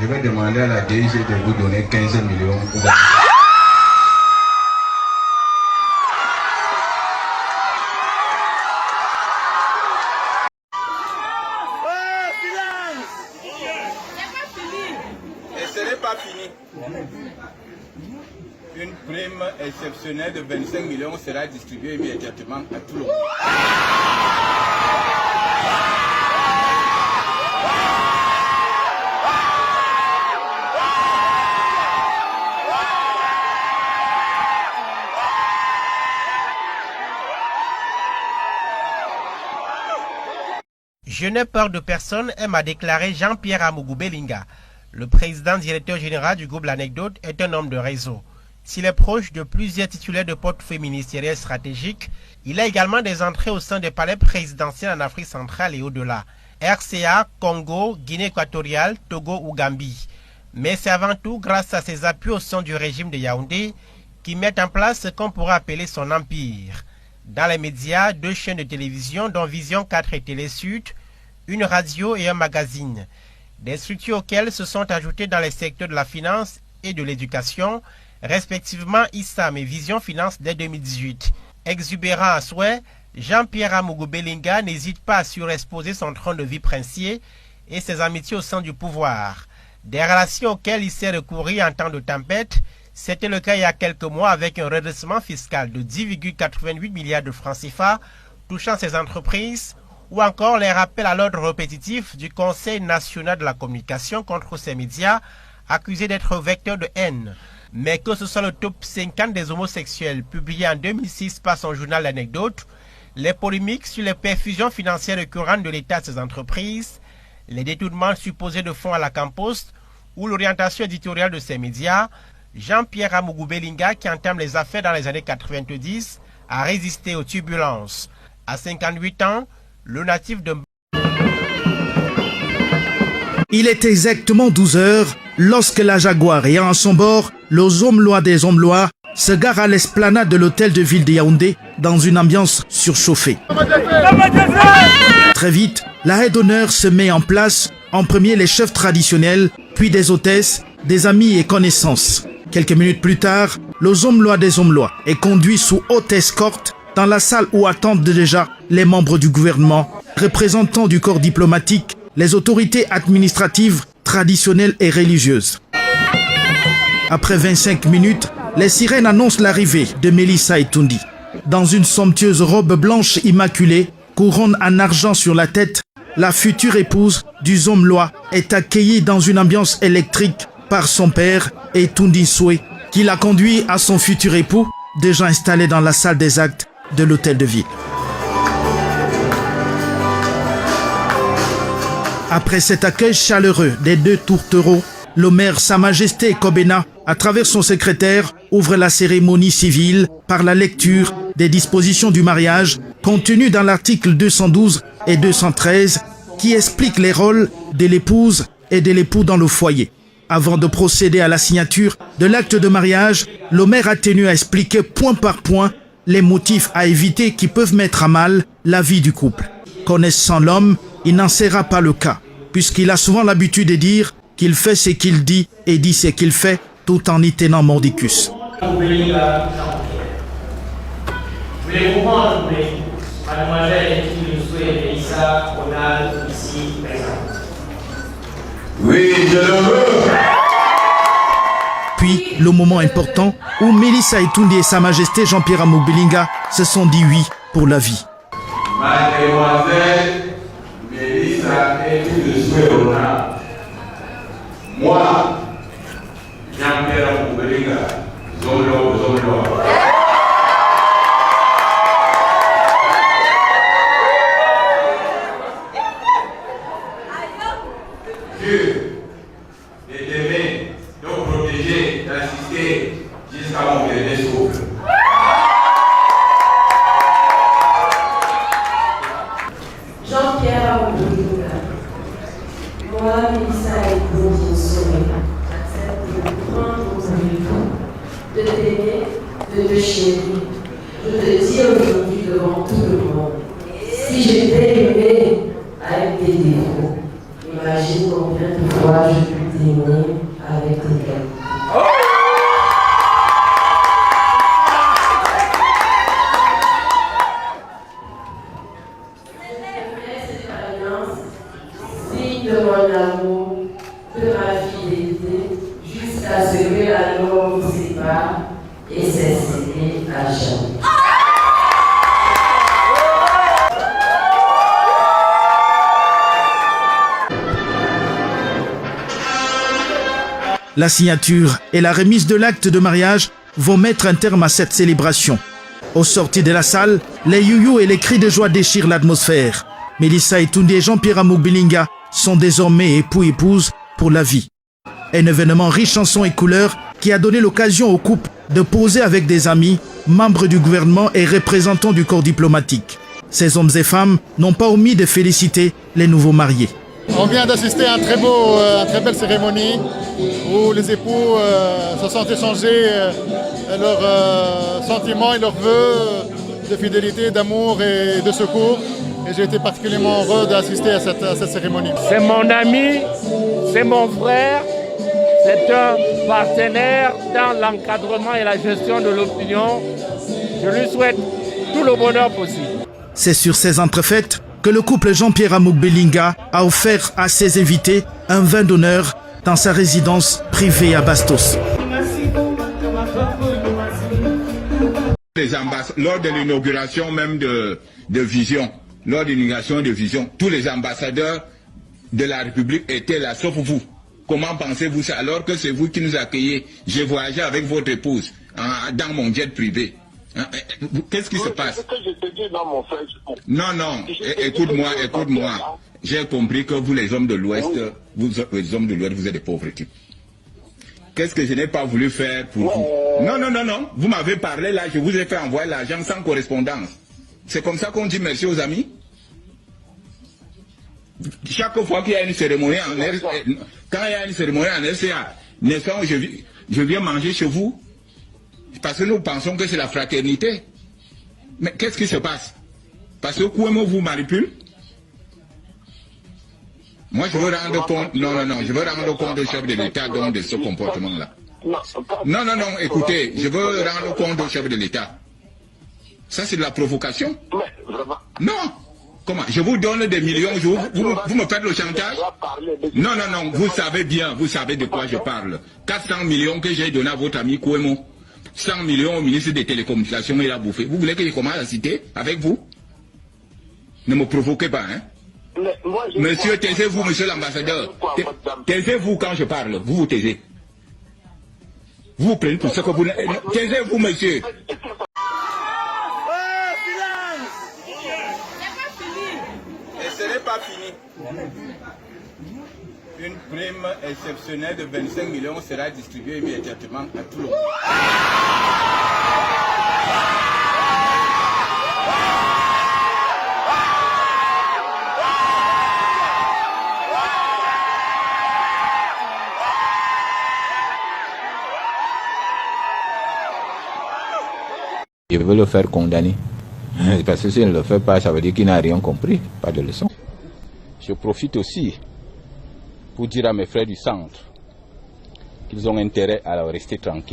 Je vais demander à la DIC de vous donner 15 millions. Et ce n'est pas fini. Une prime exceptionnelle de 25 millions sera distribuée immédiatement à tout le monde. Je n'ai peur de personne, m'a déclaré Jean-Pierre Amougou Belinga. Le président directeur général du groupe L'Anecdote est un homme de réseau. S'il est proche de plusieurs titulaires de portefeuilles ministériels stratégiques, il a également des entrées au sein des palais présidentiels en Afrique centrale et au-delà. RCA, Congo, Guinée équatoriale, Togo ou Gambie. Mais c'est avant tout grâce à ses appuis au sein du régime de Yaoundé qui met en place ce qu'on pourrait appeler son empire. Dans les médias, 2 chaînes de télévision dont Vision 4 et Télé Sud, une radio et un magazine. Des structures auxquelles se sont ajoutées dans les secteurs de la finance et de l'éducation, respectivement ISAM et Vision Finance dès 2018. Exubérant à souhait, Jean-Pierre Amougou Belinga n'hésite pas à surexposer son train de vie princier et ses amitiés au sein du pouvoir. Des relations auxquelles il s'est recouru en temps de tempête, c'était le cas il y a quelques mois avec un redressement fiscal de 10,88 milliards de francs CFA touchant ces entreprises, ou encore les rappels à l'ordre répétitif du Conseil national de la communication contre ces médias accusés d'être vecteurs de haine. Mais que ce soit le top 50 des homosexuels publié en 2006 par son journal L'Anecdote, les polémiques sur les perfusions financières récurrentes de l'État à ces entreprises, les détournements supposés de fonds à la Campost ou l'orientation éditoriale de ces médias, Jean-Pierre Amougou Belinga, qui entame les affaires dans les années 90, a résisté aux turbulences. À 58 ans, le natif de... Il est exactement 12 heures lorsque la Jaguar ayant à son bord le Zomlois des Omlois se gare à l'esplanade de l'hôtel de ville de Yaoundé dans une ambiance surchauffée. Très vite, la haie d'honneur se met en place, en premier les chefs traditionnels, puis des hôtesses, des amis et connaissances. Quelques minutes plus tard, le Zomlois des Omlois est conduit sous haute escorte dans la salle où attendent déjà les membres du gouvernement, représentants du corps diplomatique, les autorités administratives, traditionnelles et religieuses. Après 25 minutes, les sirènes annoncent l'arrivée de Melissa Etoundi. Dans une somptueuse robe blanche immaculée, couronne en argent sur la tête, la future épouse du Zomlois est accueillie dans une ambiance électrique par son père, Etoundi Soué, qui l'a conduit à son futur époux, déjà installé dans la salle des actes de l'hôtel de ville. Après cet accueil chaleureux des 2 tourtereaux, le maire Sa Majesté Kobena, à travers son secrétaire, ouvre la cérémonie civile par la lecture des dispositions du mariage contenues dans l'article 212 et 213 qui expliquent les rôles de l'épouse et de l'époux dans le foyer. Avant de procéder à la signature de l'acte de mariage, le maire a tenu à expliquer point par point les motifs à éviter qui peuvent mettre à mal la vie du couple. Connaissant l'homme, il n'en sera pas le cas, puisqu'il a souvent l'habitude de dire qu'il fait ce qu'il dit et dit ce qu'il fait, tout en y tenant mordicus. Voulez-vous m'entourer, mademoiselle Etoundi Soué et Melissa Ronald ici présente? Oui, je le veux. Puis, le moment important où Melissa Etoundi et Sa Majesté Jean-Pierre Amougou Belinga se sont dit oui pour la vie. Mademoiselle Melissa Etoundi Soué Ronald, moi, Jean-Pierre Amougou Belinga, Zomlois. Dieu de t'aimer, de protéger, d'assister jusqu'à mon dernier souffle. Jean-Pierre Amougou Belinga, moi, Melissa Etoundi Soué, j'accepte de prendre mon rendez-vous, de t'aimer, de te chérir. Je te dis aujourd'hui devant tout le monde, si j'étais aimé avec des défauts, imagine combien de fois je peux dire d'aimer avec égalité. Cette alliance, signe de mon amour, de ma fidélité, jusqu'à ce que la mort nous sépare et s'essuyer à jamais. La signature et la remise de l'acte de mariage vont mettre un terme à cette célébration. Au sortir de la salle, les youyous et les cris de joie déchirent l'atmosphère. Mélissa Etoundé et Jean-Pierre Amoubilinga sont désormais époux-épouses pour la vie. Un événement riche en sons et couleurs qui a donné l'occasion au couple de poser avec des amis, membres du gouvernement et représentants du corps diplomatique. Ces hommes et femmes n'ont pas omis de féliciter les nouveaux mariés. On vient d'assister à une très belle cérémonie où les époux se sont échangés leurs sentiments et leurs vœux de fidélité, d'amour et de secours. Et j'ai été particulièrement heureux d'assister à cette cérémonie. C'est mon ami, c'est mon frère, c'est un partenaire dans l'encadrement et la gestion de l'opinion. Je lui souhaite tout le bonheur possible. C'est sur ces entrefaites que le couple Jean-Pierre Amoubilinga a offert à ses invités un vin d'honneur dans sa résidence privée à Bastos. Lors de l'inauguration même de Vision, lors de l'inauguration de Vision, tous les ambassadeurs de la République étaient là, sauf vous. Comment pensez-vous ça alors que c'est vous qui nous accueillez? J'ai voyagé avec votre épouse dans mon jet privé. Qu'est-ce qui se passe? Ce que je te dis dans mon Facebook. Non, écoute-moi. J'ai compris que vous, les hommes de l'Ouest, vous êtes des pauvres types. Qu'est-ce que je n'ai pas voulu faire pour vous? Non. Vous m'avez parlé là, je vous ai fait envoyer l'argent sans correspondance. C'est comme ça qu'on dit merci aux amis? Chaque fois qu'il y a une cérémonie en RCA, quand il y a une cérémonie en RCA, n'est-ce pas, je viens manger chez vous? Parce que nous pensons que c'est la fraternité. Mais qu'est-ce qui se passe? Parce que Kouemo vous manipule? Moi, je veux rendre compte. Non, je veux rendre compte au chef de l'État de ce comportement-là. Non, écoutez, je veux rendre compte au chef de l'État. Ça, c'est de la provocation. Non. Comment? Je vous donne des millions, vous me faites le chantage? Non, vous savez bien, vous savez de quoi je parle. 400 millions que j'ai donné à votre ami Kouemo. 100 millions au ministre des Télécommunications, il a bouffé. Vous voulez que je commence à citer avec vous? Ne me provoquez pas, hein? Monsieur, taisez-vous, monsieur l'ambassadeur. Taisez-vous quand je parle. Vous vous taisez. Vous vous prenez pour ce que vous... Taisez-vous, monsieur. Et ce n'est pas fini. Une prime exceptionnelle de 25 millions sera distribuée immédiatement à tout le monde. Je veux le faire condamner. Parce que s'il ne le fait pas, ça veut dire qu'il n'a rien compris, pas de leçon. Je profite aussi pour dire à mes frères du centre qu'ils ont intérêt à rester tranquilles.